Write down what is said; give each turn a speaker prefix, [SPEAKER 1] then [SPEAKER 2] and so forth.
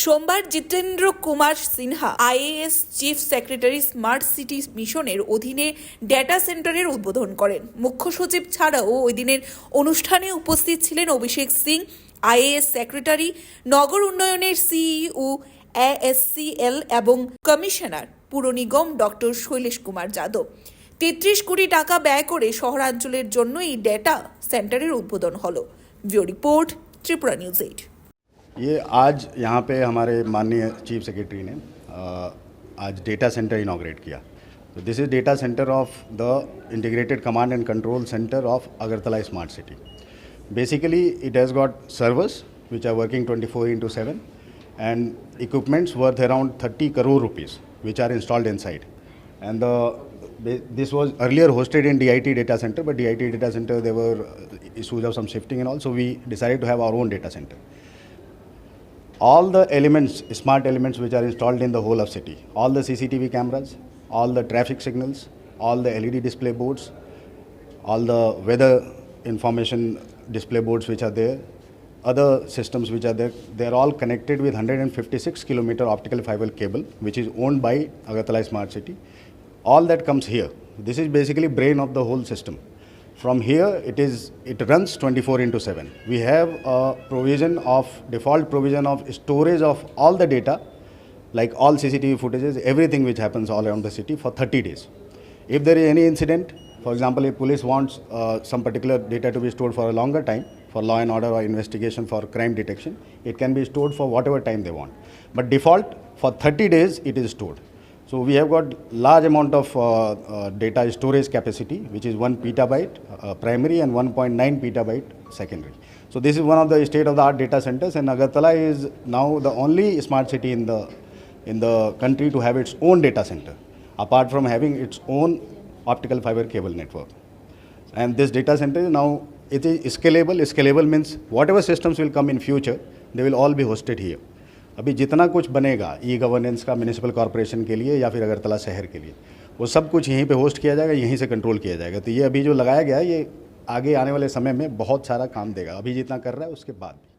[SPEAKER 1] সোমবার Jitendra Kumar Sinha IAS chief secretary smart city মিশনের অধীনে ডেটা সেন্টারের উদ্বোধন করেন। মুখ্য সচিব ছাড়াও ওই দিনের অনুষ্ঠানে উপস্থিত ছিলেন অভিষেক সিং, আইএএস সেক্রেটারি, নগর উন্নয়নের সিইও এএসসিএল এবং কমিশনার পুর নিগম ডক্টর শৈলেশ কুমার যাদব। 33 কোটি টাকা ব্যয় করে শহরাঞ্চলের জন্য এই ডেটা সেন্টারের উদ্বোধন হলো। Bureau report, Tripura news 8।
[SPEAKER 2] ये आज यहाँ पे हमारे माननीय चीफ सेक्रेटरी ने आज डेटा सेंटर इनॉग्रेट किया। तो this is data centre of the integrated command and control centre of Agartala smart city. Basically it has got servers which are working 24/7 and equipments worth around 30 crore rupees which are installed inside. And this was earlier hosted in DIT data center, but DIT data center there were issues of some shifting and all, so we decided to have our own data center. All the elements, smart elements which are installed in the whole of city, all the CCTV cameras, all the traffic signals, all the LED display boards, all the weather information display boards which are there, other systems which are there, they are all connected with 156 kilometer optical fiber cable which is owned by Agartala Smart City. All that comes here. This is basically brain of the whole system. From here it runs 24/7. We have a default provision of storage of all the data, like all CCTV footages, everything which happens all around the city for 30 days. If there is any incident, for example, if police wants some particular data to be stored for a longer time, for law and order or investigation, for crime detection, it can be stored for whatever time they want. But default for 30 days it is stored. So we have got large amount of data storage capacity, which is 1 petabyte primary and 1.9 petabyte secondary. So this is one of the state-of-the-art data centers, and Agartala is now the only smart city in the country to have its own data center, apart from having its own optical fiber cable network. And this data center is now it is scalable. Scalable means whatever systems will come in future, they will all be hosted here. अभी जितना कुछ बनेगा e governance का municipal corporation के लिए या फिर अगरतला शहर के लिए, वो सब कुछ यहीं पे होस्ट किया जाएगा, यहीं से कंट्रोल किया जाएगा। तो ये अभी जो लगाया गया है, ये आगे आने वाले समय में बहुत सारा काम देगा, अभी जितना कर रहा है उसके बाद भी।